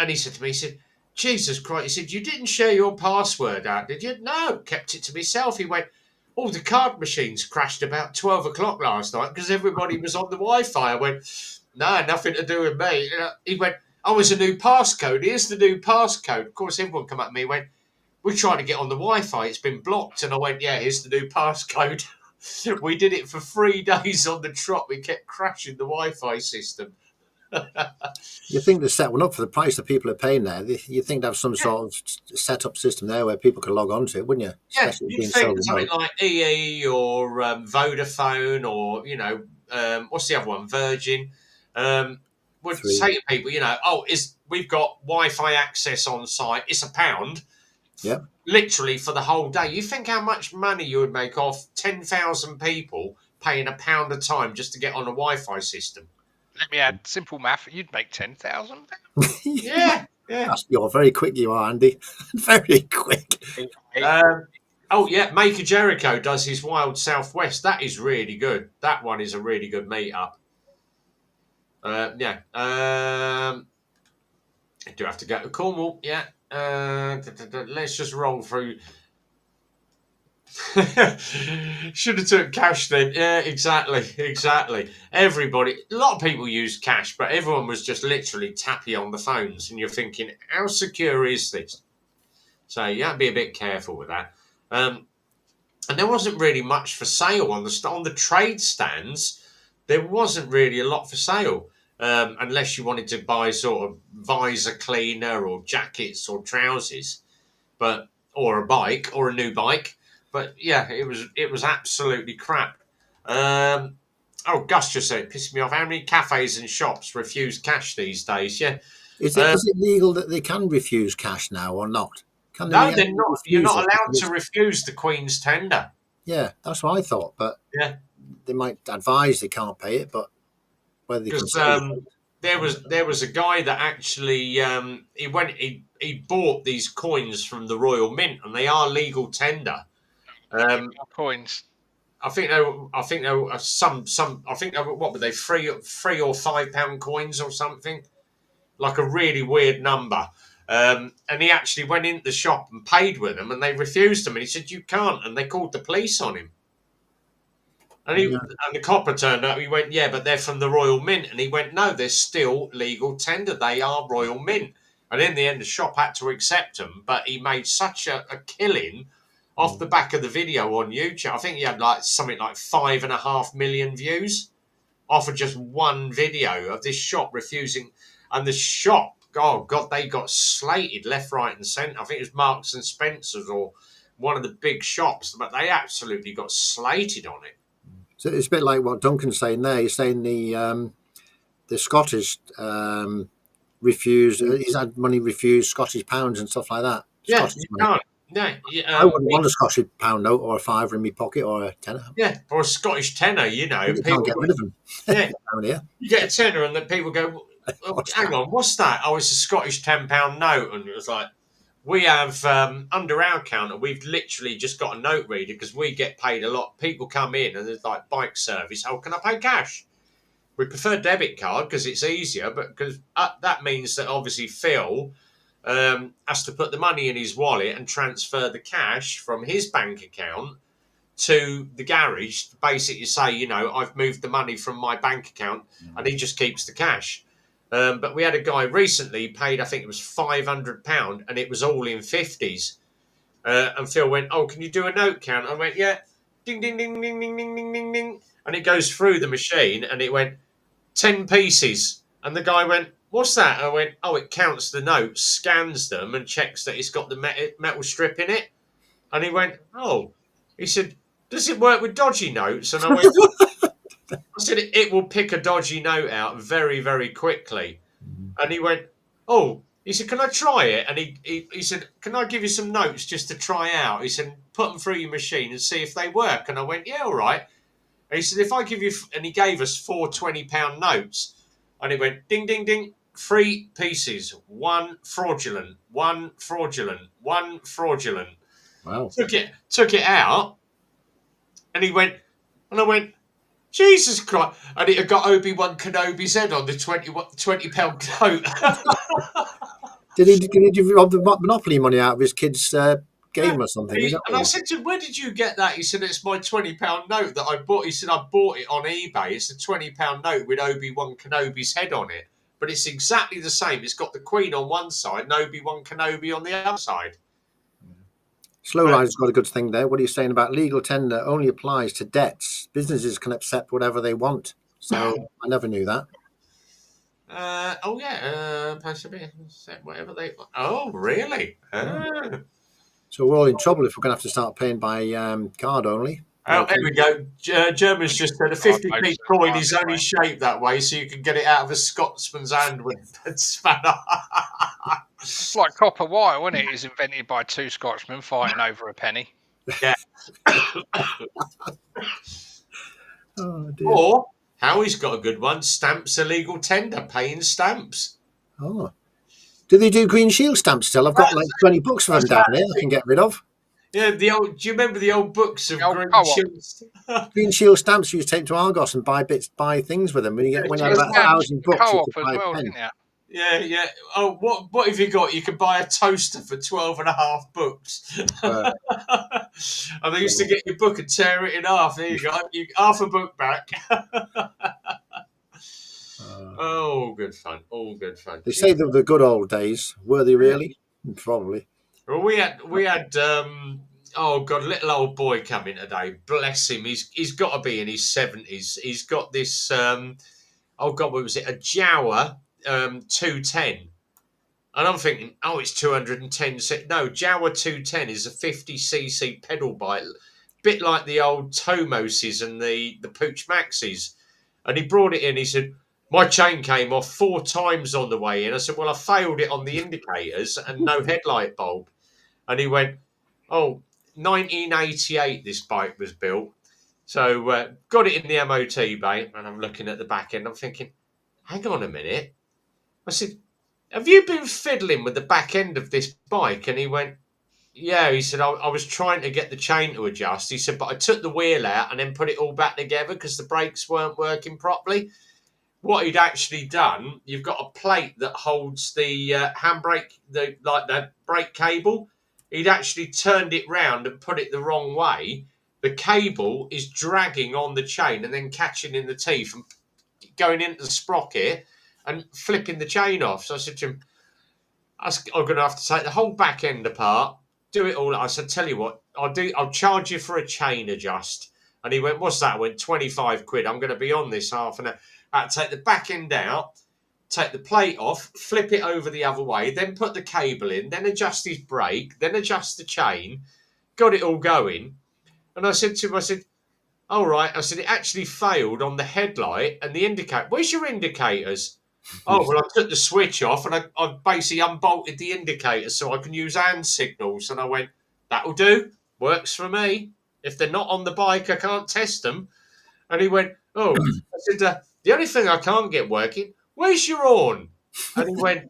he said to me, he said, Jesus Christ, he said, you didn't share your password out, did you? No, kept it to myself. He went, all the card machines crashed about 12 o'clock last night because everybody was on the Wi-Fi. I went, no, nothing to do with me. He went, oh, it's a new passcode. Here's the new passcode. Of course, everyone come up to me and went, we're trying to get on the Wi-Fi. It's been blocked. And I went, yeah, here's the new passcode. We did it for 3 days on the trot. We kept crashing the Wi-Fi system. You think they set one up for the price that people are paying there? You think they have some sort of set-up system there where people can log on to it, wouldn't you? Yeah, Especially you being think so something remote. like EE or Vodafone or, you know, what's the other one? Virgin. Would Three. say to people, you know, we've got Wi-Fi access on site. It's £1. Yep. literally for the whole day. You think how much money you would make off 10,000 people paying £1 a time just to get on a Wi-Fi system? Let me add simple math. You'd make 10,000. Yeah, yeah. You're very quick, you are, Andy. Very quick. Oh yeah, Maker Jericho does his Wild Southwest. That is really good. That one is a really good meetup. Yeah. I do have to go to Cornwall. Yeah. Let's just roll through. Should have took cash then. Yeah, exactly. Everybody, a lot of people use cash, but everyone was just literally tappy on the phones, and you're thinking, how secure is this? So you have to be a bit careful with that. And there wasn't really much for sale on the trade stands. There wasn't really a lot for sale, unless you wanted to buy sort of visor cleaner or jackets or trousers, or a bike or a new bike. But yeah, it was absolutely crap. Gus just said it pissed me off. How many cafes and shops refuse cash these days? Yeah. Is it legal that they can refuse cash now or not? Can they No, they're not. You're refuse not it? allowed to refuse the Queen's tender. Yeah, that's what I thought. But Yeah. they might advise they can't pay it, but whether they can Because say it, there was a guy that actually he bought these coins from the Royal Mint, and they are legal tender. Coins. I think they were some. I think they were, what were they, £3 or £5 coins or something, like a really weird number. And he actually went into the shop and paid with them, and they refused him. And he said, "You can't," and they called the police on him. And the copper turned up. He went, "Yeah, but they're from the Royal Mint." And he went, "No, they're still legal tender. They are Royal Mint." And in the end, the shop had to accept them. But he made such a killing off the back of the video on YouTube. I think he had something like 5.5 million views off of just one video of this shop refusing. And the shop, oh God, they got slated left, right, and centre. I think it was Marks and Spencer's or one of the big shops, but they absolutely got slated on it. so it's a bit like what Duncan's saying there. He's saying the Scottish refused. He's had money refused, Scottish pounds and stuff like that. Yeah, Scottish you money. can't. No, I wouldn't want a Scottish pound note or a fiver in my pocket or a tenner. yeah, or a Scottish tenner, you know. You can't get rid of them. Yeah, Down here. you get a tenner and then people go, "Oh, hang on, what's that?" "Oh, it's a Scottish £10 note." And it was like, we have, under our counter, we've literally just got a note reader because we get paid a lot. People come in and there's like bike service. "Oh, can I pay cash?" We prefer debit card because it's easier, but because that means that obviously Phil has to put the money in his wallet and transfer the cash from his bank account to the garage to basically say, "I've moved the money from my bank account," and he just keeps the cash. But we had a guy recently paid, I think it was £500, and it was all in 50s. And Phil went, "Oh, can you do a note count?" I went, "Yeah." Ding, ding, ding, ding, ding, ding, ding, ding, ding. And it goes through the machine, and it went 10 pieces. And the guy went, "What's that?" I went, "Oh, it counts the notes, scans them, and checks that it's got the metal strip in it." And he went, "Oh." He said, "Does it work with dodgy notes?" And I went, I said, "It will pick a dodgy note out very, very quickly." And he went, "Oh." He said, "Can I try it?" And he said, "Can I give you some notes just to try out?" He said, "Put them through your machine and see if they work." And I went, "Yeah, all right." And he said, "If I give you," and he gave us 4 £20 notes. And he went, ding, ding, ding, 3 pieces, 1 fraudulent, 1 fraudulent, 1 fraudulent. Wow. Took it out, and he went, and I went, "Jesus Christ!" And it had got Obi-Wan Kenobi's head on the £20 note. Did he rob the Monopoly money out of his kid's game or something? Is that And what I said to him, "Where did you get that?" He said, "It's my £20 note that I bought." He said, "I bought it on eBay. It's a £20 note with Obi-Wan Kenobi's head on it. But it's exactly the same. It's got the Queen on one side and Obi-Wan Kenobi on the other side." Slowline's got a good thing there. What are you saying about legal tender only applies to debts? Businesses can accept whatever they want. So I never knew that. Possibly whatever they. Oh, really? So we're all in trouble if we're going to have to start paying by card only. Oh, here we go. German's just said a 50p coin is only shaped that way so you can get it out of a Scotsman's hand with a spanner. It's like copper wire, wasn't it? It was invented by 2 Scotchmen fighting over a penny. Yeah. Oh, dear. Or, Howie's got a good one, stamps illegal tender, paying stamps. Oh. Do they do Green Shield stamps still? I've got like 20 books of them down there I can get rid of. Yeah, do you remember the old books of Green Shield? Green Shield stamps you take to Argos and buy things with them. When you had about 1,000 books, you could buy a pen. Yeah. Oh, what have you got? You can buy a toaster for 12.5 books. And they used to get your book and tear it in half. There you go. Half a book back. Oh, good fun. All good fun. They say they were the good old days. Were they really? Probably. Well, we had oh God, little old boy coming today. Bless him. He's got to be in his 70s. He's got this oh God, what was it? A Jawa 210. And I'm thinking, oh, it's 210. No, Jawa 210 is a 50cc pedal bike, bit like the old Tomoses and the Pooch Maxis. And he brought it in. He said, my chain came off 4 times on the way in. I said, well, I failed it on the indicators and no headlight bulb. And he went, oh, 1988 this bike was built. So got it in the MOT bay. And I'm looking at the back end. I'm thinking, hang on a minute. I said, have you been fiddling with the back end of this bike? And he went, yeah. He said, I was trying to get the chain to adjust. He said, but I took the wheel out and then put it all back together because the brakes weren't working properly. What he'd actually done, you've got a plate that holds the handbrake, the brake cable. He'd actually turned it round and put it the wrong way. The cable is dragging on the chain and then catching in the teeth and going into the sprocket and flipping the chain off. So I said to him, I'm going to have to take the whole back end apart, do it all. I said, tell you what, I'll charge you for a chain adjust. And he went, what's that? I went, 25 quid. I'm going to be on this half an hour. I had to take the back end out, take the plate off, flip it over the other way, then put the cable in, then adjust his brake, then adjust the chain, got it all going. And I said to him, all right. I said, it actually failed on the headlight and the indicator. Where's your indicators? Oh, well, I took the switch off and I basically unbolted the indicator so I can use hand signals. And I went, that'll do. Works for me. If they're not on the bike, I can't test them. And he went, oh, I said, the only thing I can't get working, where's your horn? And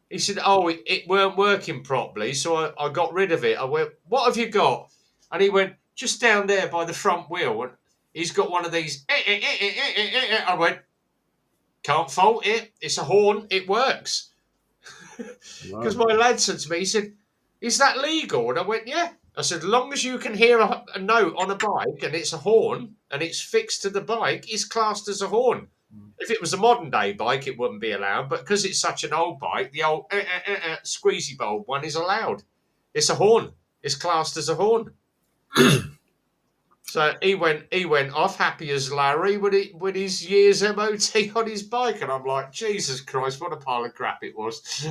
he said, oh, it weren't working properly, so I got rid of it. I went, what have you got? And he went, just down there by the front wheel. And he's got one of these. I went, can't fault it. It's a horn. It works. Because my lad said to me, he said, is that legal? And I went, yeah. I said, as long as you can hear a note on a bike and it's a horn and it's fixed to the bike, it's classed as a horn. If it was a modern day bike, it wouldn't be allowed. But because it's such an old bike, the old squeezy bulb one is allowed. It's a horn. It's classed as a horn. So he went off happy as Larry with his year's MOT on his bike. And I'm like, Jesus Christ, what a pile of crap it was.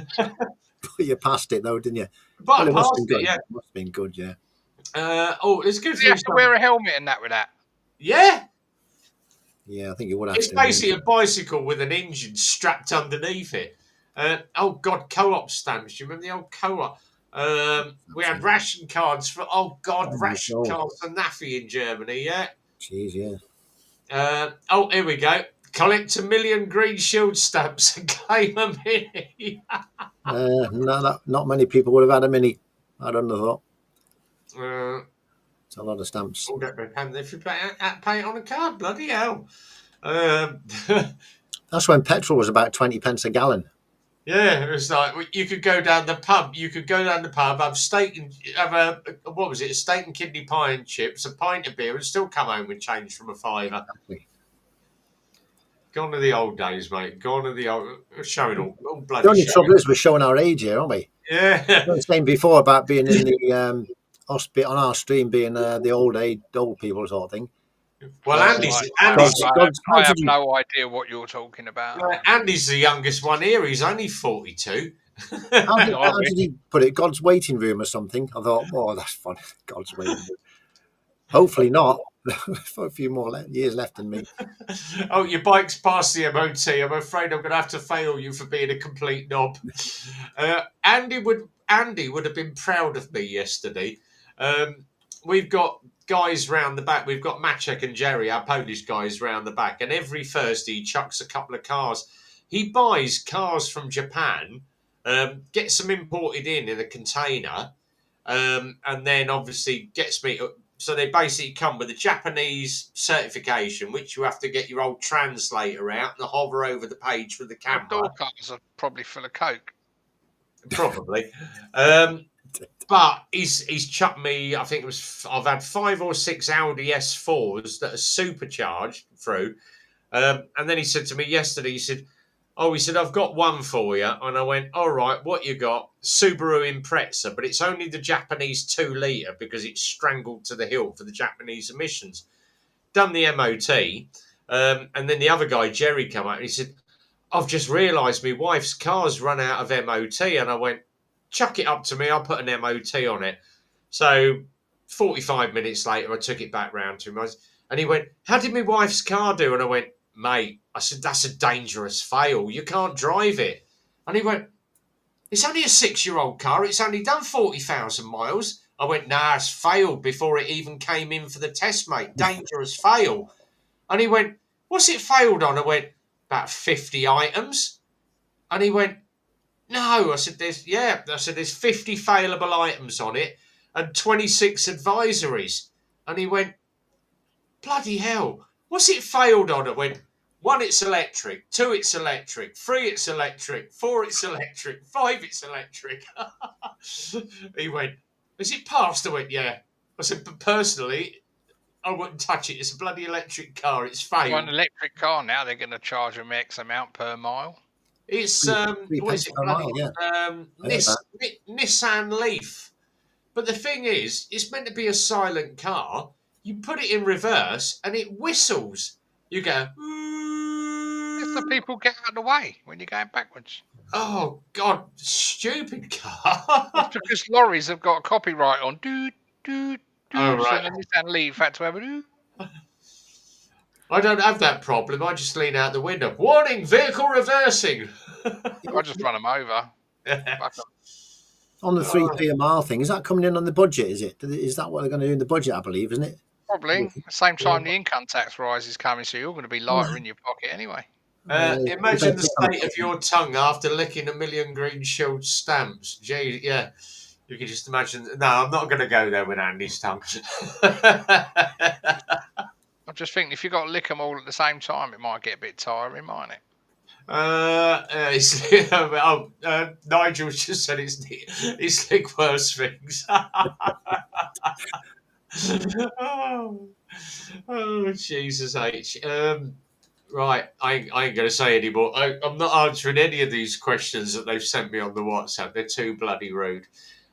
You passed it though, didn't you? But it must must have been good. yeah. It must have been good, yeah. It's good. Do you have to wear a helmet and that with that? Yeah. Yeah, I think you would have It's to. basically a bicycle with an engine strapped underneath it. Oh God, co-op stamps. Do you remember the old co-op? We had ration cards for ration cards for Naffy in Germany. Yeah. Jeez, yeah. Here we go. Collect 1 million Green Shield stamps and claim a mini. Not many people would have had a mini. I'd have thought. It's a lot of stamps. If you pay it on a card, bloody hell. That's when petrol was about 20 pence a gallon. Yeah, it was like you could go down the pub. Have steak and a steak and kidney pie and chips, a pint of beer, and still come home with change from a £5. Exactly. Gone to the old days, mate. Gone to the old showing all bloody. The only showing. trouble is we're showing our age here, aren't we? Yeah. I was saying before about being in the on our stream being the old people sort of thing. Well, Andy's I have no idea what you're talking about. Andy's the youngest one here. He's only 42. How did he put it? God's waiting room or something? I thought, oh, that's fun. God's waiting room. Hopefully not. For a few more years left in me. Oh, your bike's past the MOT. I'm afraid I'm going to have to fail you for being a complete knob. Andy would have been proud of me yesterday. We've got guys round the back. We've got Maciek and Jerry, our Polish guys, round the back. And every Thursday he chucks a couple of cars. He buys cars from Japan, gets them imported in a container, and then obviously gets me. So they basically come with a Japanese certification, which you have to get your old translator out and hover over the page with the camera. Door cars are probably full of coke. Probably. But he's chucked me, I think I've had 5 or 6 Audi S4s that are supercharged through. And then he said to me yesterday, he said, I've got one for you. And I went, all right, what you got? Subaru Impreza, but it's only the Japanese 2 litre because it's strangled to the hilt for the Japanese emissions. Done the MOT. And then the other guy, Jerry, came out and he said, I've just realised my wife's car's run out of MOT. And I went, chuck it up to me. I'll put an MOT on it. So 45 minutes later, I took it back round to him. And he went, how did my wife's car do? And I went, mate, I said, that's a dangerous fail. You can't drive it. And he went, it's only a 6-year-old car. It's only done 40,000 miles. I went, nah, it's failed before it even came in for the test, mate. Dangerous fail. And he went, what's it failed on? I went, about 50 items. And he went, no. I said, there's 50 failable items on it and 26 advisories. And he went, bloody hell. What's it failed on? I went, 1, it's electric. 2, it's electric. 3, it's electric. 4, it's electric. 5, it's electric. He went, is it passed? I went, yeah. I said, but personally, I wouldn't touch it. It's a bloody electric car. It's failed. An electric car now, they're going to charge them X amount per mile. It's what is it? Nissan Leaf. But the thing is, it's meant to be a silent car. You put it in reverse and it whistles. You go. It's the people get out of the way when you're going backwards. Oh God, stupid car. It's because lorries have got copyright on do. Oh, right. So the Nissan Leaf had to have a do. I don't have that problem. I just lean out the window. Warning, vehicle reversing. I just run them over. On the 3p a mile thing, is that coming in on the budget, is it? Is that what they're going to do in the budget, I believe, isn't it? Probably. At the same time, the income tax rise is coming, so you're going to be lighter in your pocket anyway. Imagine the state of your tongue after licking 1 million Green Shield stamps. Gee, yeah. You can just imagine. No, I'm not going to go there with Andy's tongue. I'm just thinking, if you've got to lick them all at the same time, it might get a bit tiring, mightn't it? Nigel just said it's like worse things. oh, Jesus H. Right, I ain't going to say anymore. I'm not answering any of these questions that they've sent me on the WhatsApp. They're too bloody rude.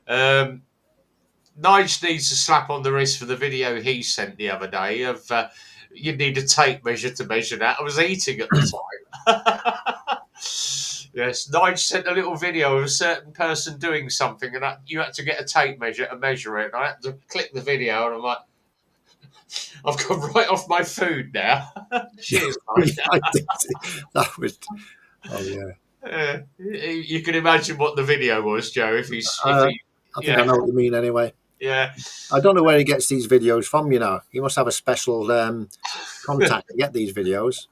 Nige needs a slap on the wrist for the video he sent the other day of you need a tape measure to measure that. I was eating at the time. Yes, Nige sent a little video of a certain person doing something and you had to get a tape measure to measure it. And I had to click the video and I'm like, I've gone right off my food now. Cheers, Nige. That was, oh yeah. You can imagine what the video was, Joe, if he's... I think I know what you mean anyway. Yeah. I don't know where he gets these videos from, you know. He must have a special contact to get these videos.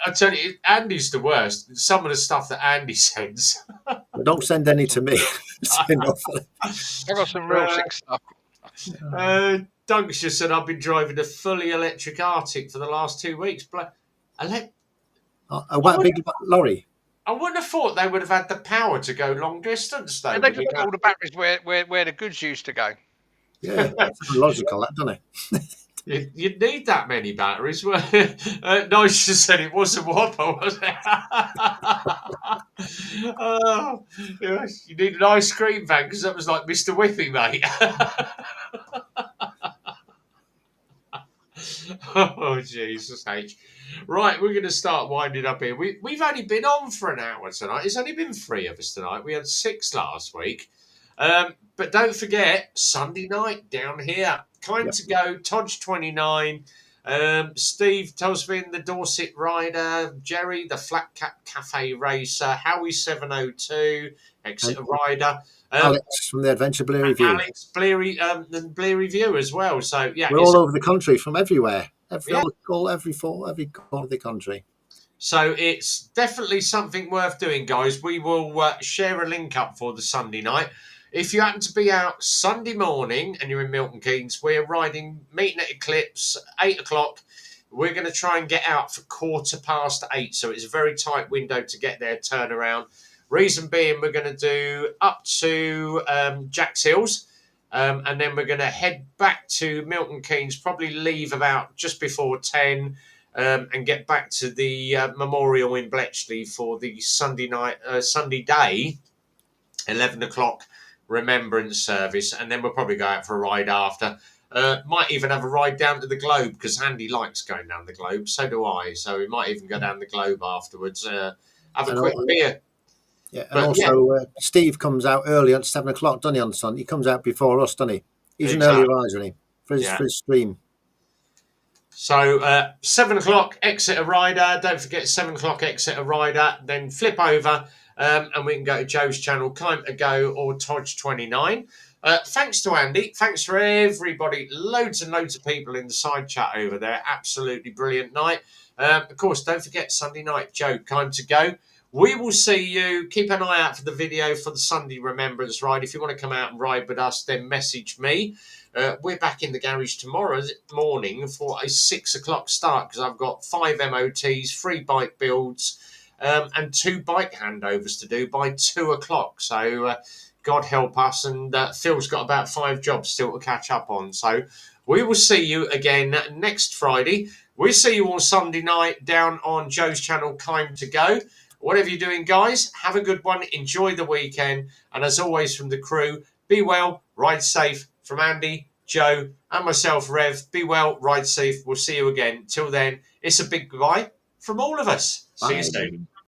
I tell you, Andy's the worst. Some of the stuff that Andy sends. But don't send any to me. I got some real sick stuff. Doug's just said, I've been driving a fully electric Arctic for the last 2 weeks. A big lorry. I wouldn't have thought they would have had the power to go long distance, though. And they've got all the batteries where the goods used to go. Yeah, that's logical, that, doesn't it? You'd need that many batteries. Nice just said it was a Whopper, wasn't it? Oh, yes, you need an ice cream van because that was like Mr. Whippy, mate. Oh, Jesus H. Right, we're going to start winding up here. We've only been on for an hour tonight. It's only been 3 of us tonight. We had 6 last week. But don't forget, Sunday night down here. Time Yep. to go, Todge 29. Steve Tosvin, the Dorset Rider. Jerry, the Flat Cap Cafe Racer. Howie 702, Exeter Rider. Alex from the Adventure Blue Review. Alex Bleary, the Bleary Review as well. So, yeah. We're all over the country, from everywhere. Every Yeah. corner of the country. So it's definitely something worth doing, guys. We will share a link up for the Sunday night. If you happen to be out Sunday morning and you're in Milton Keynes, we're meeting at Eclipse, 8 o'clock. We're going to try and get out for 8:15. So it's a very tight window to get there, turn around. Reason being, we're going to do up to Jack's Hills. And then we're going to head back to Milton Keynes, probably leave about just before 10. And get back to the memorial in Bletchley for the Sunday day, 11 o'clock Remembrance service. And then we'll probably go out for a ride after. Might even have a ride down to the Globe, because Andy likes going down the Globe. So do I. So we might even go down the Globe afterwards. Have a quick beer. Yeah, and also Steve comes out early at 7 o'clock, doesn't he, on Sunday? He comes out before us, doesn't he? He's an early riser, isn't he? For his stream. So 7 o'clock, Exeter Rider. Don't forget 7 o'clock, Exeter Rider. Then flip over and we can go to Joe's channel, Time to Go or Todge 29. Thanks to Andy. Thanks for everybody. Loads and loads of people in the side chat over there. Absolutely brilliant night. Of course, don't forget Sunday night, Joe, Time to Go. We will see you. Keep an eye out for the video for the Sunday Remembrance ride. If you want to come out and ride with us, then message me. We're back in the garage tomorrow morning for a 6 o'clock start, because I've got 5 MOTs, 3 bike builds, and 2 bike handovers to do by 2 o'clock. So God help us. And Phil's got about 5 jobs still to catch up on. So we will see you again next Friday. We'll see you on Sunday night down on Joe's channel, Time to Go. Whatever you're doing, guys, have a good one. Enjoy the weekend. And as always, from the crew, be well, ride safe. From Andy, Joe, and myself, Rev, be well, ride safe. We'll see you again. Till then, it's a big goodbye from all of us. Bye. See you soon.